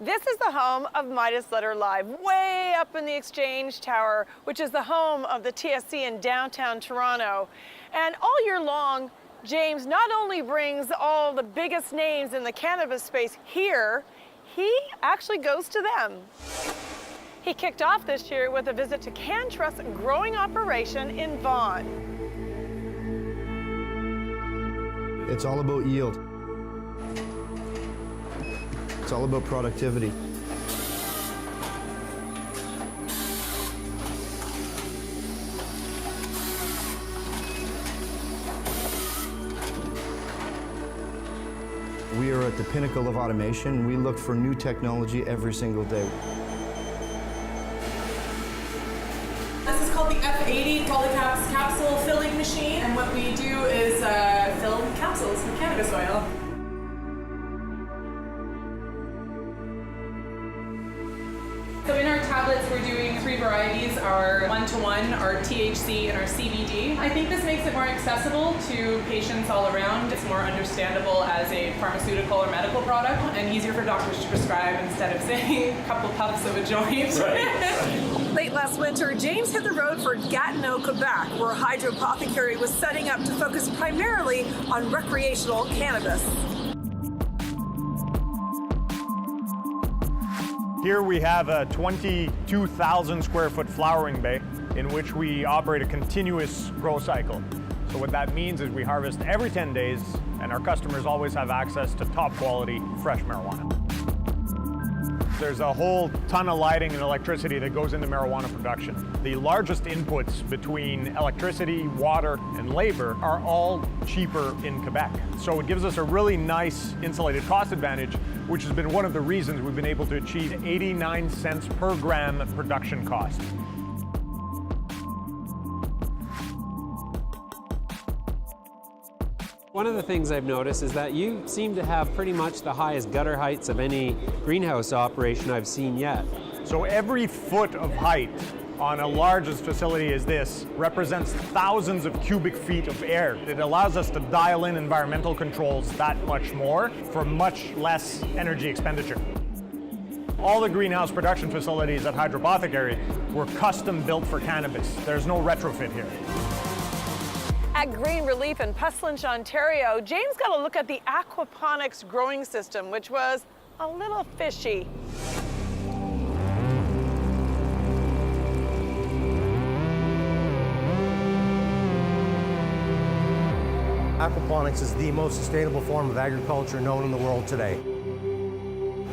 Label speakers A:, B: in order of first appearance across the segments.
A: This is the home of Midas Letter Live, way up in the Exchange Tower, which is the home of the TSC in downtown Toronto. And all year long, James not only brings all the biggest names in the cannabis space here, he actually goes to them. He kicked off this year with a visit to CannTrust's growing operation in Vaughan.
B: It's all about yield. It's all about productivity. We are at the pinnacle of automation. We look for new technology every single day.
C: This is called the F80 Polycaps capsule filling machine, and what we do is fill capsules with cannabis oil. So in our tablets, we're doing 3 varieties, our 1-to-1, our THC, and our CBD. I think this makes it more accessible to patients all around. It's more understandable as a pharmaceutical or medical product, and easier for doctors to prescribe instead of saying a couple puffs of a joint.
A: Right. Late last winter, James hit the road for Gatineau, Quebec, where Hydro Apothecary was setting up to focus primarily on recreational cannabis.
D: Here we have a 22,000 square foot flowering bay in which we operate a continuous grow cycle. So what that means is we harvest every 10 days and our customers always have access to top quality fresh marijuana. There's a whole ton of lighting and electricity that goes into marijuana production. The largest inputs between electricity, water, and labor are all cheaper in Quebec. So it gives us a really nice insulated cost advantage, which has been one of the reasons we've been able to achieve 89 cents per gram production cost.
E: One of the things I've noticed is that you seem to have pretty much the highest gutter heights of any greenhouse operation I've seen yet.
D: So every foot of height on a large facility as this represents thousands of cubic feet of air. It allows us to dial in environmental controls that much more for much less energy expenditure. All the greenhouse production facilities at Hydro Apothecary were custom built for cannabis. There's no retrofit here.
A: At Green Relief in Pestilence, Ontario, James got a look at the aquaponics growing system, which was a little fishy.
F: Aquaponics is the most sustainable form of agriculture known in the world today.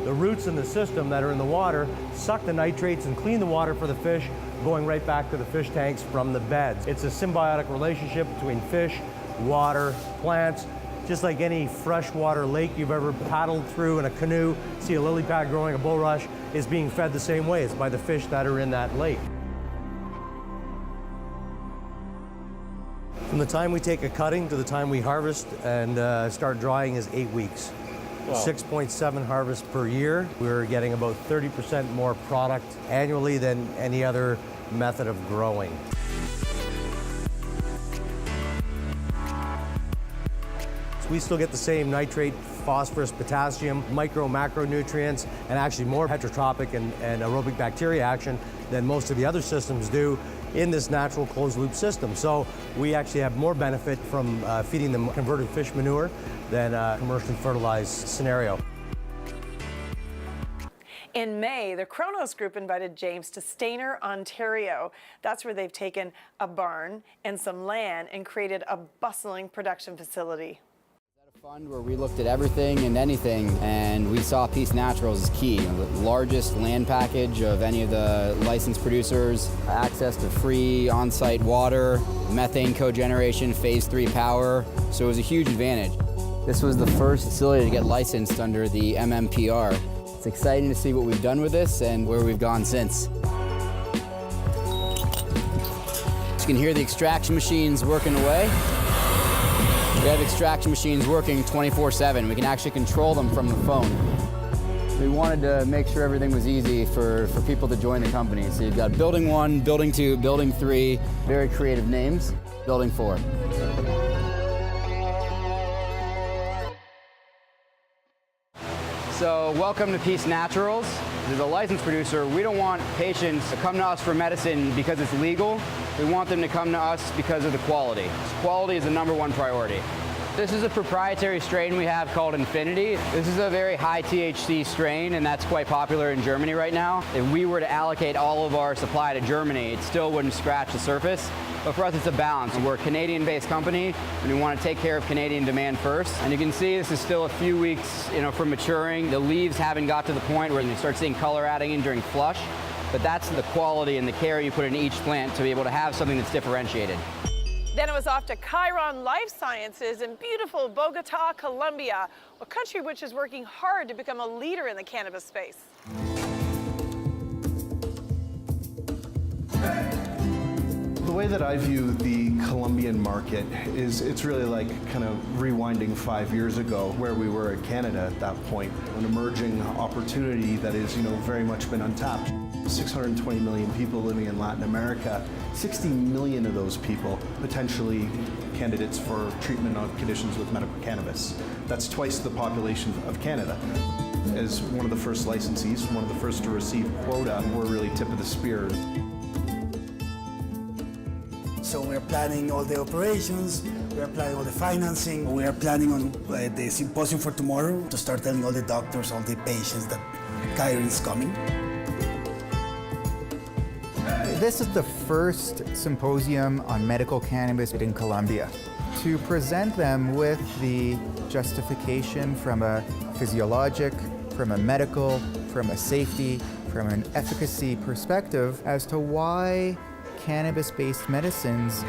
F: The roots in the system that are in the water suck the nitrates and clean the water for the fish, going right back to the fish tanks from the beds. It's a symbiotic relationship between fish, water, plants. Just like any freshwater lake you've ever paddled through in a canoe, see a lily pad growing, a bulrush is being fed the same way. It's by the fish that are in that lake. From the time we take a cutting to the time we harvest and start drying is 8 weeks. Wow. 6.7 harvests per year. We're getting about 30% more product annually than any other method of growing. So we still get the same nitrate, phosphorus, potassium, micro, macronutrients, and actually more heterotropic and aerobic bacteria action than most of the other systems do in this natural closed loop system. So we actually have more benefit from feeding them converted fish manure than a commercially fertilized scenario.
A: In May, the Kronos Group invited James to Stayner, Ontario. That's where they've taken a barn and some land and created a bustling production facility.
G: Fund where we looked at everything and anything, and we saw Peace Naturals as key. The largest land package of any of the licensed producers, access to free on-site water, methane cogeneration, phase 3 power, so it was a huge advantage. This was the first facility to get licensed under the MMPR. It's exciting to see what we've done with this and where we've gone since. You can hear the extraction machines working away. We have extraction machines working 24/7. We can actually control them from the phone. We wanted to make sure everything was easy for people to join the company. So you've got Building 1, Building 2, Building 3, very creative names, Building 4. So welcome to Peace Naturals. As a licensed producer, we don't want patients to come to us for medicine because it's legal. We want them to come to us because of the quality. Quality is the #1 priority. This is a proprietary strain we have called Infinity. This is a very high THC strain, and that's quite popular in Germany right now. If we were to allocate all of our supply to Germany, it still wouldn't scratch the surface. But for us, it's a balance. We're a Canadian-based company, and we want to take care of Canadian demand first. And you can see this is still a few weeks, from maturing. The leaves haven't got to the point where you start seeing color adding in during flush. But that's the quality and the care you put in each plant to be able to have something that's differentiated.
A: Then it was off to Chiron Life Sciences in beautiful Bogota, Colombia, a country which is working hard to become a leader in the cannabis space.
B: The way that I view the Colombian market is it's really like kind of rewinding 5 years ago where we were in Canada at that point, an emerging opportunity that is, very much been untapped. 620 million people living in Latin America, 60 million of those people potentially candidates for treatment of conditions with medical cannabis. That's twice the population of Canada. As one of the first licensees, one of the first to receive quota, we're really tip of the spear.
H: So we're planning all the operations, we're planning all the financing, we are planning on the symposium for tomorrow to start telling all the doctors, all the patients that Chiron is coming.
I: This is the first symposium on medical cannabis in Colombia. To present them with the justification from a physiologic, from a medical, from a safety, from an efficacy perspective as to why cannabis-based medicines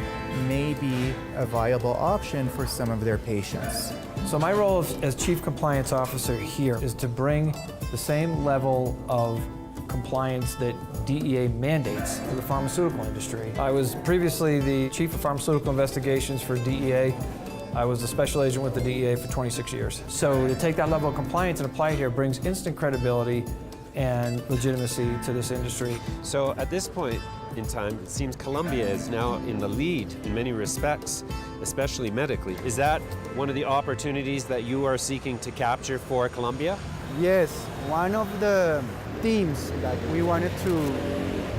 I: may be a viable option for some of their patients.
J: So my role as Chief Compliance Officer here is to bring the same level of compliance that DEA mandates to the pharmaceutical industry. I was previously the Chief of Pharmaceutical Investigations for DEA. I was a special agent with the DEA for 26 years. So to take that level of compliance and apply it here brings instant credibility and legitimacy to this industry.
E: So at this point in time, it seems Colombia is now in the lead in many respects, especially medically. Is that one of the opportunities that you are seeking to capture for Colombia?
I: Yes, one of the themes that we wanted to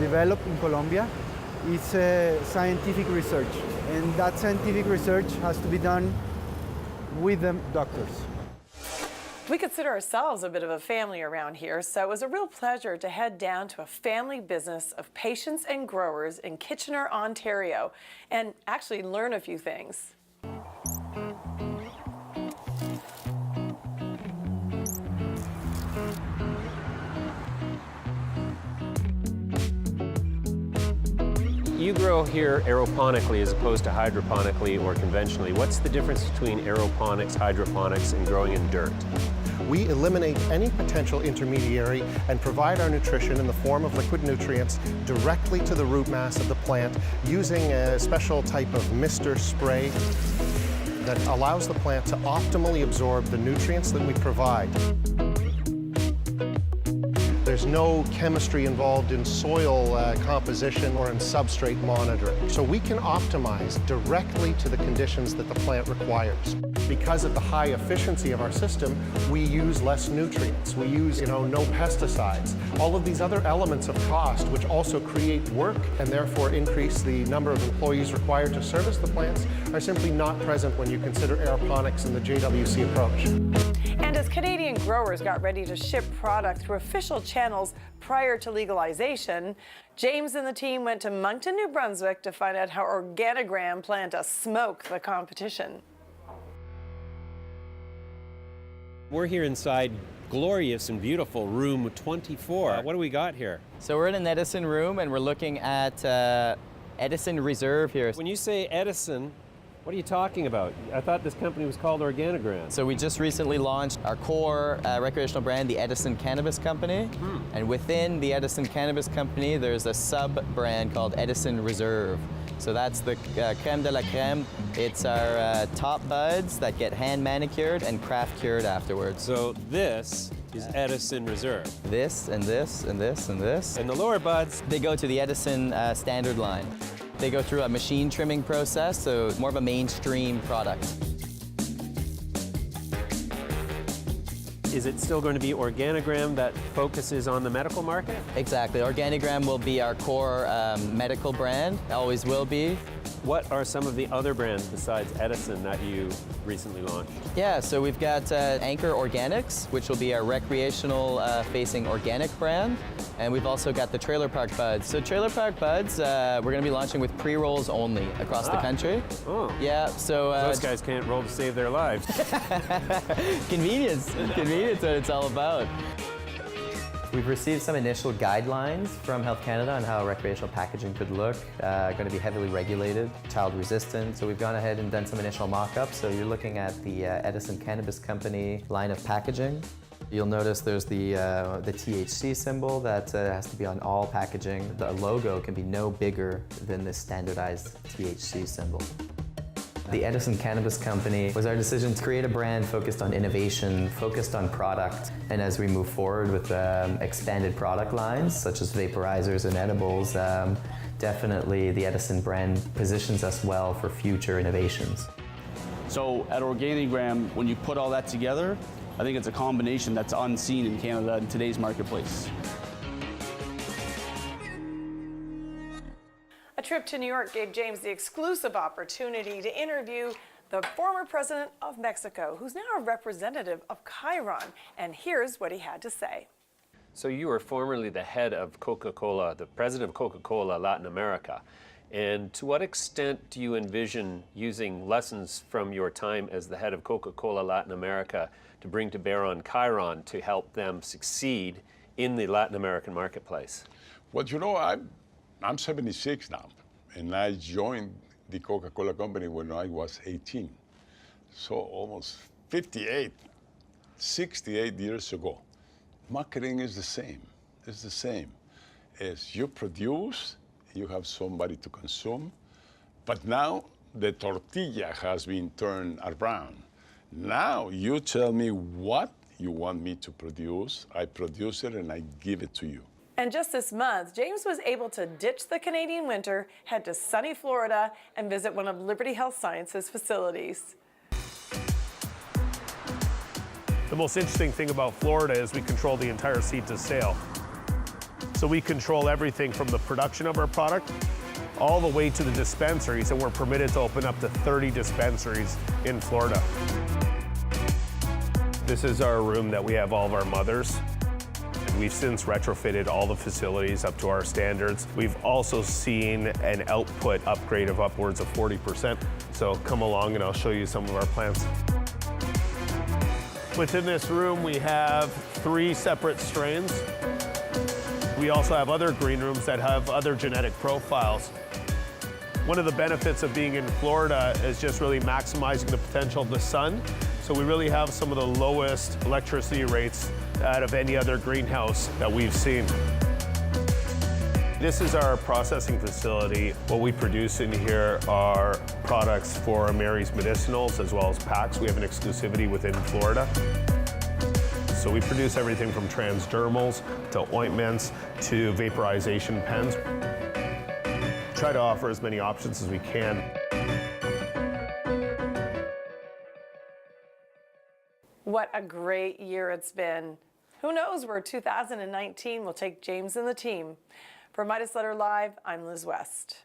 I: develop in Colombia is scientific research. And that scientific research has to be done with the doctors.
A: We consider ourselves a bit of a family around here, so it was a real pleasure to head down to a family business of patients and growers in Kitchener, Ontario, and actually learn a few things.
E: You grow here aeroponically as opposed to hydroponically or conventionally. What's the difference between aeroponics, hydroponics, and growing in dirt?
K: We eliminate any potential intermediary and provide our nutrition in the form of liquid nutrients directly to the root mass of the plant using a special type of mister spray that allows the plant to optimally absorb the nutrients that we provide. There's no chemistry involved in soil composition or in substrate monitoring. So we can optimize directly to the conditions that the plant requires. Because of the high efficiency of our system, we use less nutrients. We use, no pesticides. All of these other elements of cost, which also create work and therefore increase the number of employees required to service the plants, are simply not present when you consider aeroponics and the JWC approach.
A: And as Canadian growers got ready to ship product through official channels prior to legalization, James and the team went to Moncton, New Brunswick to find out how Organigram planned to smoke the competition.
E: We're here inside glorious and beautiful room 24. What do we got here?
L: So we're in an Edison room and we're looking at Edison Reserve here.
E: When you say Edison, what are you talking about? I thought this company was called Organigram.
L: So we just recently launched our core recreational brand, the Edison Cannabis Company. And within the Edison Cannabis Company, there's a sub-brand called Edison Reserve. So that's the creme de la creme. It's our top buds that get hand manicured and craft cured afterwards.
E: So this is Edison Reserve.
L: This and this and this and this.
E: And the lower buds?
L: They go to the Edison standard line. They go through a machine trimming process, so more of a mainstream product.
E: Is it still going to be Organigram that focuses on the medical market?
L: Exactly. Organigram will be our core medical brand, always will be.
E: What are some of the other brands besides Edison that you recently launched?
L: Yeah, so we've got Anchor Organics, which will be our recreational facing organic brand. And we've also got the Trailer Park Buds. So Trailer Park Buds, we're going to be launching with pre-rolls only across the country.
E: Oh.
L: Yeah, so...
E: Those guys can't roll to save their lives.
L: Convenience. Convenience what it's all about. We've received some initial guidelines from Health Canada on how recreational packaging could look. Going to be heavily regulated, child resistant. So we've gone ahead and done some initial mock-ups. So you're looking at the Edison Cannabis Company line of packaging. You'll notice there's the THC symbol that has to be on all packaging. The logo can be no bigger than this standardized THC symbol. The Edison Cannabis Company was our decision to create a brand focused on innovation, focused on product. And as we move forward with expanded product lines, such as vaporizers and edibles, definitely the Edison brand positions us well for future innovations.
M: So at Organigram, when you put all that together, I think it's a combination that's unseen in Canada in today's marketplace.
A: A trip to New York gave James the exclusive opportunity to interview the former president of Mexico, who's now a representative of Chiron. And here's what he had to say.
E: So you were formerly the head of Coca-Cola, the president of Coca-Cola Latin America. And to what extent do you envision using lessons from your time as the head of Coca-Cola Latin America to bring to bear on Chiron to help them succeed in the Latin American marketplace?
N: Well, you know, I'm 76 now, and I joined the Coca-Cola company when I was 18. So almost 68 years ago. Marketing is the same. It's the same. As you produce, you have somebody to consume, but now the tortilla has been turned around. Now you tell me what you want me to produce, I produce it and I give it to you.
A: And just this month, James was able to ditch the Canadian winter, head to sunny Florida, and visit one of Liberty Health Sciences' facilities.
O: The most interesting thing about Florida is we control the entire seed to sale. So we control everything from the production of our product all the way to the dispensaries, and we're permitted to open up to 30 dispensaries in Florida. This is our room that we have all of our mothers. We've since retrofitted all the facilities up to our standards. We've also seen an output upgrade of upwards of 40%. So come along and I'll show you some of our plants. Within this room, we have 3 separate strains. We also have other green rooms that have other genetic profiles. One of the benefits of being in Florida is just really maximizing the potential of the sun. So we really have some of the lowest electricity rates out of any other greenhouse that we've seen. This is our processing facility. What we produce in here are products for Mary's medicinals as well as packs. We have an exclusivity within Florida. So we produce everything from transdermals to ointments to vaporization pens. Try to offer as many options as we can.
A: What a great year it's been. Who knows where 2019 will take James and the team. For Midas Letter Live, I'm Liz West.